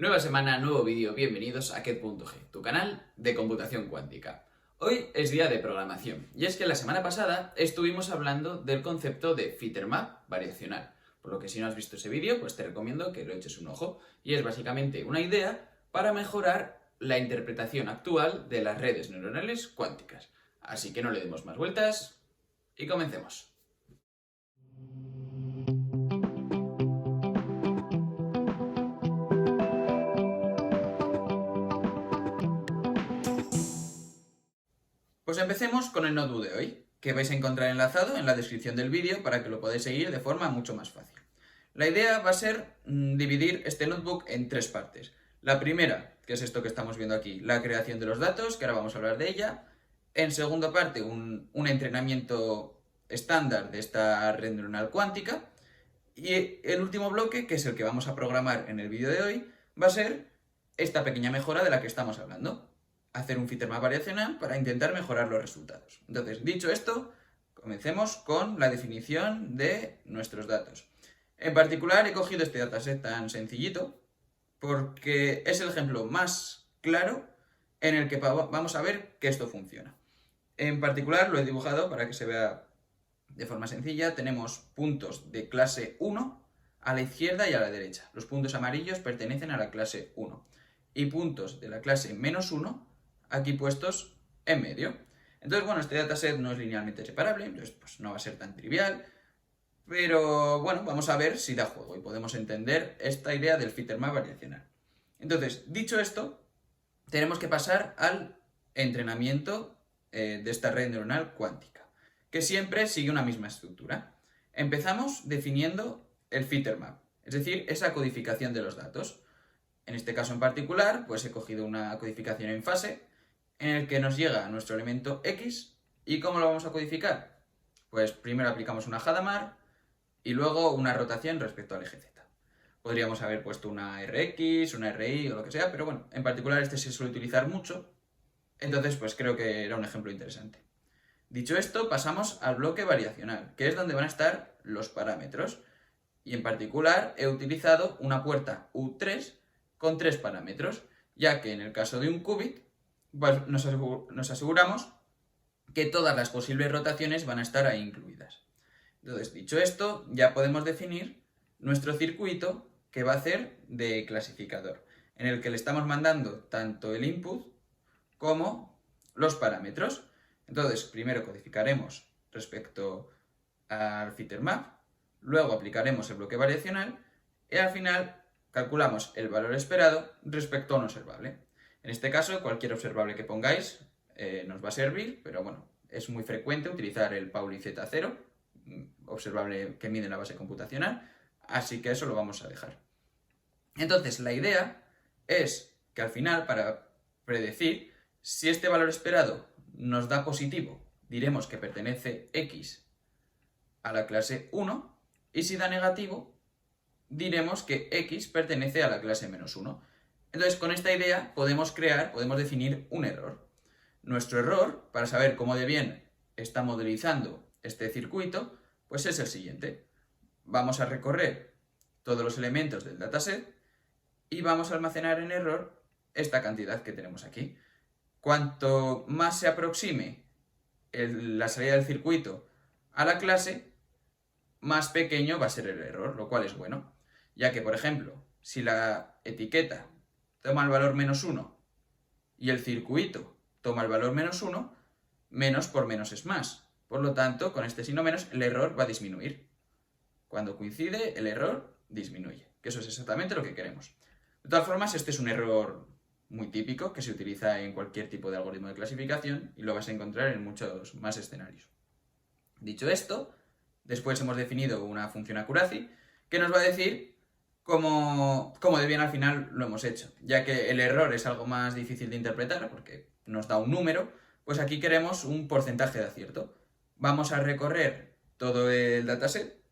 Nueva semana, nuevo vídeo, bienvenidos a Ket.g, tu canal de computación cuántica. Hoy es día de programación, y es que la semana pasada estuvimos hablando del concepto de FitterMap variacional, por lo que si no has visto ese vídeo, pues te recomiendo que lo eches un ojo, y es básicamente una idea para mejorar la interpretación actual de las redes neuronales cuánticas. Así que no le demos más vueltas y comencemos. Pues empecemos con el notebook de hoy, que vais a encontrar enlazado en la descripción del vídeo para que lo podáis seguir de forma mucho más fácil. La idea va a ser dividir este notebook en tres partes. La primera, que es esto que estamos viendo aquí, la creación de los datos, que ahora vamos a hablar de ella. En segunda parte, un entrenamiento estándar de esta red neuronal cuántica. Y el último bloque, que es el que vamos a programar en el vídeo de hoy, va a ser esta pequeña mejora de la que estamos hablando. Hacer un FitterMap variacional para intentar mejorar los resultados. Entonces, dicho esto, comencemos con la definición de nuestros datos. En particular, he cogido este dataset tan sencillito porque es el ejemplo más claro en el que vamos a ver que esto funciona. En particular, lo he dibujado para que se vea de forma sencilla. Tenemos puntos de clase 1 a la izquierda y a la derecha. Los puntos amarillos pertenecen a la clase 1. Y puntos de la clase -1 aquí puestos en medio. Entonces, bueno, este dataset no es linealmente separable, entonces pues no va a ser tan trivial, pero bueno, vamos a ver si da juego y podemos entender esta idea del FitterMap variacional. Entonces, dicho esto, tenemos que pasar al entrenamiento de esta red neuronal cuántica, que siempre sigue una misma estructura. Empezamos definiendo el FitterMap, es decir, esa codificación de los datos. En este caso en particular, pues he cogido una codificación en fase, en el que nos llega nuestro elemento X. ¿Y cómo lo vamos a codificar? Pues primero aplicamos una Hadamard y luego una rotación respecto al eje Z. Podríamos haber puesto una RX, una RY o lo que sea, pero bueno, en particular este se suele utilizar mucho, entonces pues creo que era un ejemplo interesante. Dicho esto, pasamos al bloque variacional, que es donde van a estar los parámetros. Y en particular he utilizado una puerta U3 con 3 parámetros, ya que en el caso de un qubit, pues nos aseguramos que todas las posibles rotaciones van a estar ahí incluidas. Entonces, dicho esto, ya podemos definir nuestro circuito que va a hacer de clasificador, en el que le estamos mandando tanto el input como los parámetros. Entonces, primero codificaremos respecto al FitterMap, luego aplicaremos el bloque variacional y al final calculamos el valor esperado respecto a un observable. En este caso, cualquier observable que pongáis nos va a servir, pero bueno, es muy frecuente utilizar el Pauli Z0, observable que mide la base computacional, así que eso lo vamos a dejar. Entonces, la idea es que al final, para predecir si este valor esperado nos da positivo, diremos que pertenece X a la clase 1, y si da negativo, diremos que X pertenece a la clase -1. Entonces, con esta idea podemos definir un error. Nuestro error, para saber cómo de bien está modelizando este circuito, pues es el siguiente. Vamos a recorrer todos los elementos del dataset y vamos a almacenar en error esta cantidad que tenemos aquí. Cuanto más se aproxime la salida del circuito a la clase, más pequeño va a ser el error, lo cual es bueno, ya que, por ejemplo, si la etiqueta toma el valor -1 y el circuito toma el valor -1, menos por menos es más. Por lo tanto, con este signo menos, el error va a disminuir. Cuando coincide, el error disminuye, que eso es exactamente lo que queremos. De todas formas, este es un error muy típico que se utiliza en cualquier tipo de algoritmo de clasificación y lo vas a encontrar en muchos más escenarios. Dicho esto, después hemos definido una función accuracy que nos va a decir cómo de bien al final lo hemos hecho. Ya que el error es algo más difícil de interpretar porque nos da un número, pues aquí queremos un porcentaje de acierto. Vamos a recorrer todo el dataset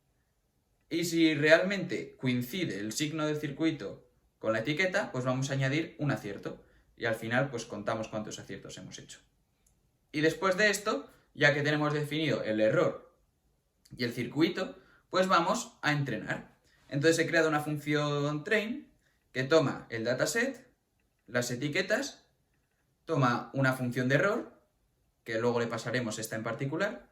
y si realmente coincide el signo del circuito con la etiqueta, pues vamos a añadir un acierto y al final pues contamos cuántos aciertos hemos hecho. Y después de esto, ya que tenemos definido el error y el circuito, pues vamos a entrenar. Entonces he creado una función train que toma el dataset, las etiquetas, toma una función de error, que luego le pasaremos esta en particular,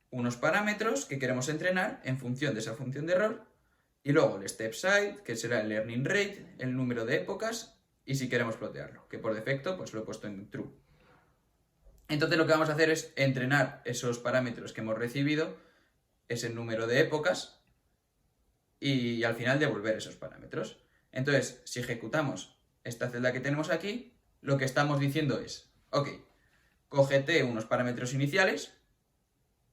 unos parámetros que queremos entrenar en función de esa función de error, y luego el step size, que será el learning rate, el número de épocas, y si queremos plotearlo, que por defecto pues lo he puesto en true. Entonces lo que vamos a hacer es entrenar esos parámetros que hemos recibido, ese número de épocas, y al final devolver esos parámetros. Entonces, si ejecutamos esta celda que tenemos aquí, lo que estamos diciendo es, ok, cógete unos parámetros iniciales,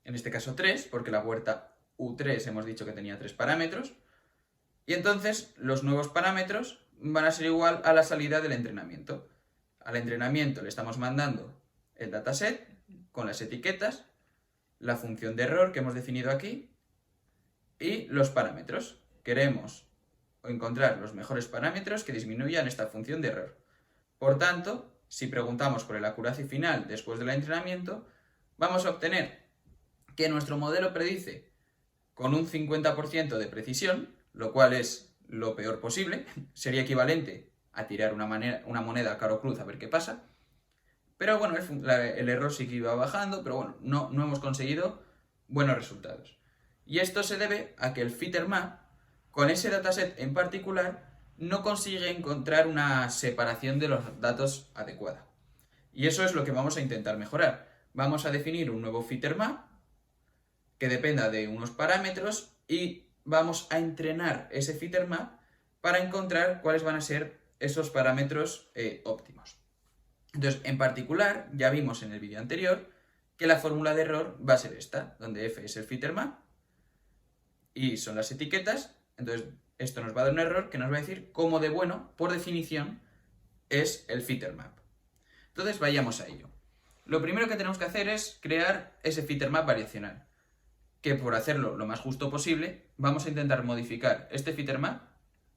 en este caso 3, porque la puerta U3 hemos dicho que tenía 3 parámetros, y entonces los nuevos parámetros van a ser igual a la salida del entrenamiento. Al entrenamiento le estamos mandando el dataset con las etiquetas, la función de error que hemos definido aquí y los parámetros. Queremos encontrar los mejores parámetros que disminuyan esta función de error. Por tanto, si preguntamos por el accuracy final después del entrenamiento, vamos a obtener que nuestro modelo predice con un 50% de precisión, lo cual es lo peor posible, sería equivalente a tirar una moneda a caro cruz a ver qué pasa. Pero bueno, el error sí que iba bajando, pero bueno, no hemos conseguido buenos resultados. Y esto se debe a que el FitterMap, con ese dataset en particular, no consigue encontrar una separación de los datos adecuada. Y eso es lo que vamos a intentar mejorar. Vamos a definir un nuevo FitterMap que dependa de unos parámetros y vamos a entrenar ese FitterMap para encontrar cuáles van a ser esos parámetros óptimos. Entonces, en particular, ya vimos en el vídeo anterior que la fórmula de error va a ser esta, donde f es el FitterMap y son las etiquetas. Entonces, esto nos va a dar un error que nos va a decir cómo de bueno, por definición, es el FitterMap. Entonces, vayamos a ello. Lo primero que tenemos que hacer es crear ese FitterMap variacional, que por hacerlo lo más justo posible, vamos a intentar modificar este FitterMap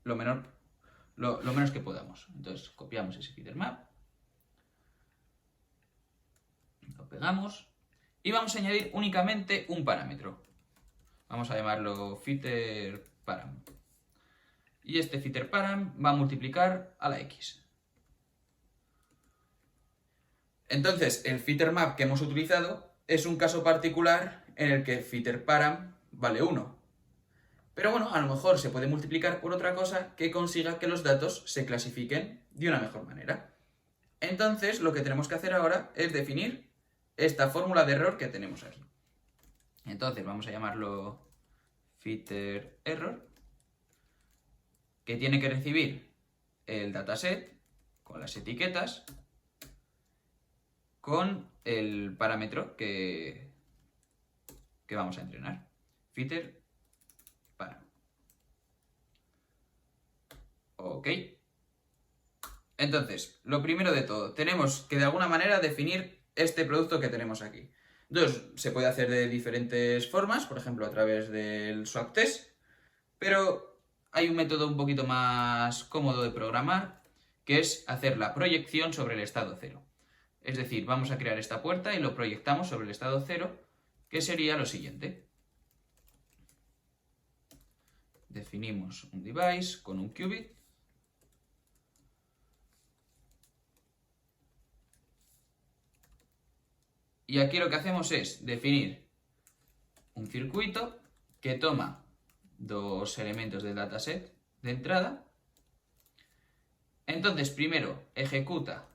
lo menos que podamos. Entonces, copiamos ese FitterMap, lo pegamos y vamos a añadir únicamente un parámetro. Vamos a llamarlo FitterParam. Y este FitterParam va a multiplicar a la X. Entonces, el FitterMap que hemos utilizado es un caso particular en el que FitterParam vale 1. Pero bueno, a lo mejor se puede multiplicar por otra cosa que consiga que los datos se clasifiquen de una mejor manera. Entonces, lo que tenemos que hacer ahora es definir esta fórmula de error que tenemos aquí. Entonces, vamos a llamarlo FitterError, que tiene que recibir el dataset con las etiquetas con el parámetro que vamos a entrenar. FitterParam. Ok. Entonces, lo primero de todo, tenemos que de alguna manera definir este producto que tenemos aquí. Entonces, se puede hacer de diferentes formas, por ejemplo, a través del swap test, pero hay un método un poquito más cómodo de programar, que es hacer la proyección sobre el estado 0. Es decir, vamos a crear esta puerta y lo proyectamos sobre el estado 0, que sería lo siguiente. Definimos un device con un qubit. Y aquí lo que hacemos es definir un circuito que toma dos elementos del dataset de entrada. Entonces, primero ejecuta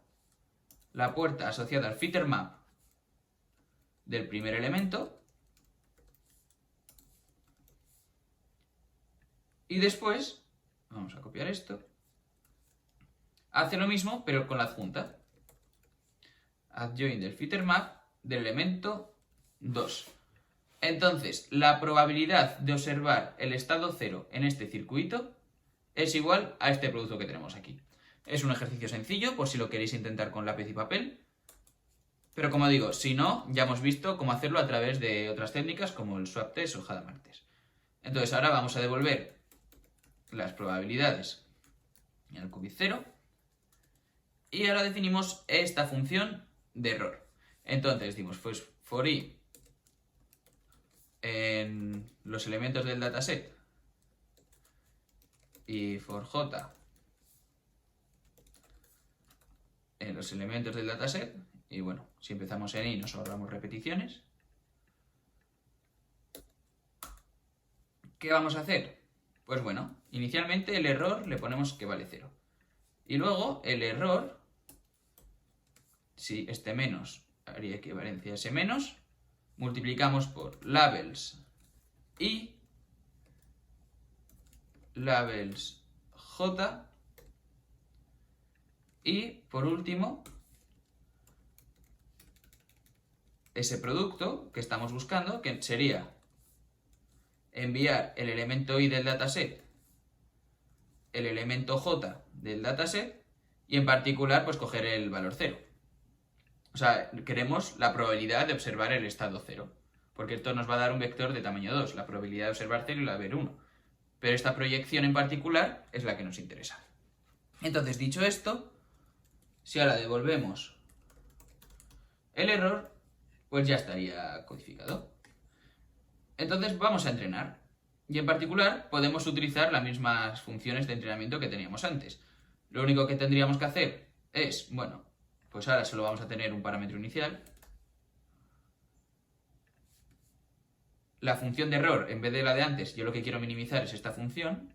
la puerta asociada al FitterMap del primer elemento. Y después, vamos a copiar esto, hace lo mismo pero con la adjunta. Adjoin del FitterMap del elemento 2. Entonces, la probabilidad de observar el estado 0 en este circuito es igual a este producto que tenemos aquí. Es un ejercicio sencillo, por si lo queréis intentar con lápiz y papel. Pero como digo, si no, ya hemos visto cómo hacerlo a través de otras técnicas como el swap test o Hadamard test. Entonces, ahora vamos a devolver las probabilidades al qubit 0. Y ahora definimos esta función de error. Entonces decimos pues for i en los elementos del dataset y for j los elementos del dataset. Y bueno, si empezamos en i nos ahorramos repeticiones. ¿Qué vamos a hacer? Pues bueno, inicialmente el error le ponemos que vale 0. Y luego el error, si este menos haría equivalencia a ese menos, multiplicamos por labels i, labels j, y por último ese producto que estamos buscando, que sería enviar el elemento i del dataset, el elemento j del dataset y en particular pues coger el valor 0. O sea, queremos la probabilidad de observar el estado 0, porque esto nos va a dar un vector de tamaño 2, la probabilidad de observar 0 y la de ver 1. Pero esta proyección en particular es la que nos interesa. Entonces, dicho esto, si ahora devolvemos el error, pues ya estaría codificado. Entonces vamos a entrenar. Y en particular podemos utilizar las mismas funciones de entrenamiento que teníamos antes. Lo único que tendríamos que hacer es, bueno, pues ahora solo vamos a tener un parámetro inicial. La función de error, en vez de la de antes, yo lo que quiero minimizar es esta función.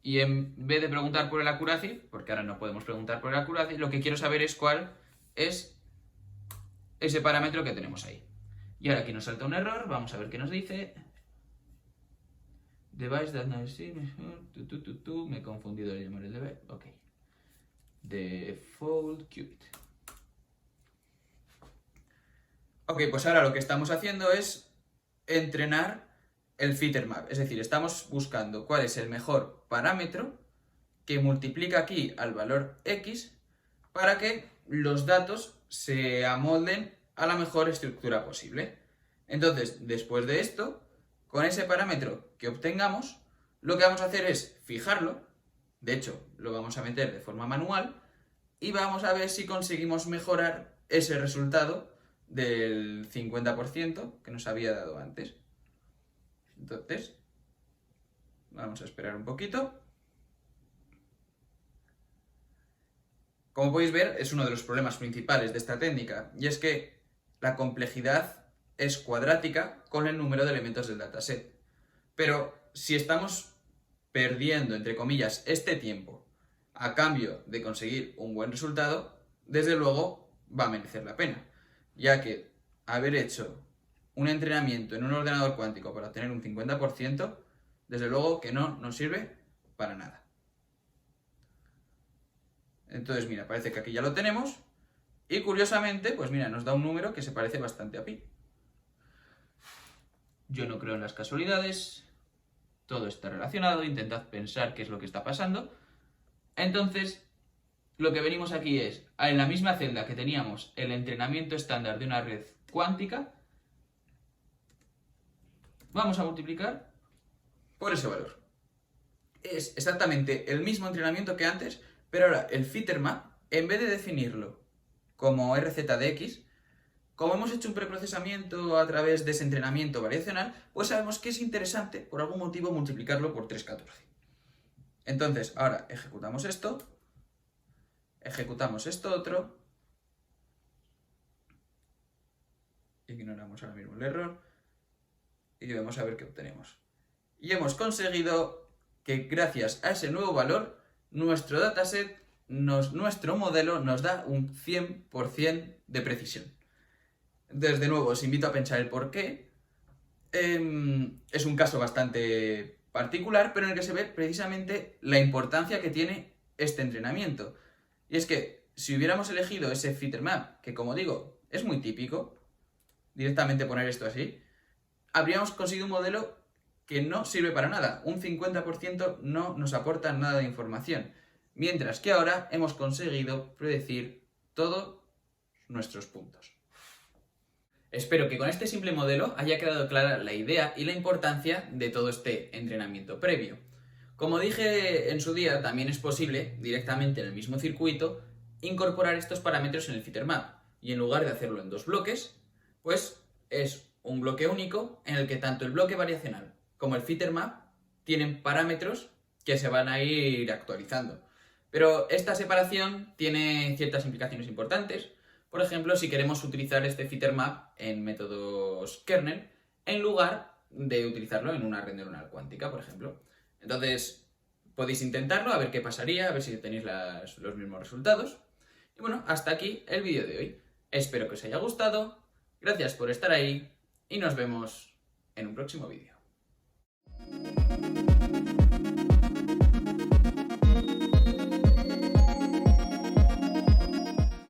Y en vez de preguntar por el accuracy, porque ahora no podemos preguntar por el accuracy, lo que quiero saber es cuál es ese parámetro que tenemos ahí. Y ahora aquí nos salta un error, vamos a ver qué nos dice. Device that not me he confundido al llamar el device. Ok. Default qubit. Ok, pues ahora lo que estamos haciendo es entrenar el FitterMap. Es decir, estamos buscando cuál es el mejor parámetro que multiplica aquí al valor x para que los datos se amolden a la mejor estructura posible. Entonces, después de esto, con ese parámetro que obtengamos, lo que vamos a hacer es fijarlo. De hecho, lo vamos a meter de forma manual y vamos a ver si conseguimos mejorar ese resultado del 50% que nos había dado antes. Entonces, vamos a esperar un poquito. Como podéis ver, es uno de los problemas principales de esta técnica, y es que la complejidad es cuadrática con el número de elementos del dataset. Pero si estamos perdiendo, entre comillas, este tiempo a cambio de conseguir un buen resultado, desde luego va a merecer la pena, ya que haber hecho un entrenamiento en un ordenador cuántico para obtener un 50%, desde luego que no nos sirve para nada. Entonces, mira, parece que aquí ya lo tenemos. Y curiosamente, pues mira, nos da un número que se parece bastante a pi. Yo no creo en las casualidades. Todo está relacionado. Intentad pensar qué es lo que está pasando. Entonces, lo que venimos aquí es, en la misma celda que teníamos el entrenamiento estándar de una red cuántica, vamos a multiplicar por ese valor. Es exactamente el mismo entrenamiento que antes, pero ahora el FitterMap, en vez de definirlo como RZ de X, como hemos hecho un preprocesamiento a través de ese entrenamiento variacional, pues sabemos que es interesante, por algún motivo, multiplicarlo por 314. Entonces, ahora ejecutamos esto otro, ignoramos ahora mismo el error, y vamos a ver qué obtenemos. Y hemos conseguido que gracias a ese nuevo valor, nuestro dataset, nuestro modelo nos da un 100% de precisión. Entonces, de nuevo, os invito a pensar el por qué. Es un caso bastante particular, pero en el que se ve precisamente la importancia que tiene este entrenamiento. Y es que si hubiéramos elegido ese FitterMap, que como digo, es muy típico, directamente poner esto así, habríamos conseguido un modelo que no sirve para nada. Un 50% no nos aporta nada de información. Mientras que ahora hemos conseguido predecir todos nuestros puntos. Espero que con este simple modelo haya quedado clara la idea y la importancia de todo este entrenamiento previo. Como dije en su día, también es posible, directamente en el mismo circuito, incorporar estos parámetros en el FitterMap. Y en lugar de hacerlo en dos bloques, pues es un bloque único en el que tanto el bloque variacional como el FitterMap tienen parámetros que se van a ir actualizando. Pero esta separación tiene ciertas implicaciones importantes. Por ejemplo, si queremos utilizar este FitterMap en métodos kernel, en lugar de utilizarlo en una red neuronal cuántica, por ejemplo. Entonces, podéis intentarlo, a ver qué pasaría, a ver si tenéis los mismos resultados. Y bueno, hasta aquí el vídeo de hoy. Espero que os haya gustado, gracias por estar ahí y nos vemos en un próximo vídeo.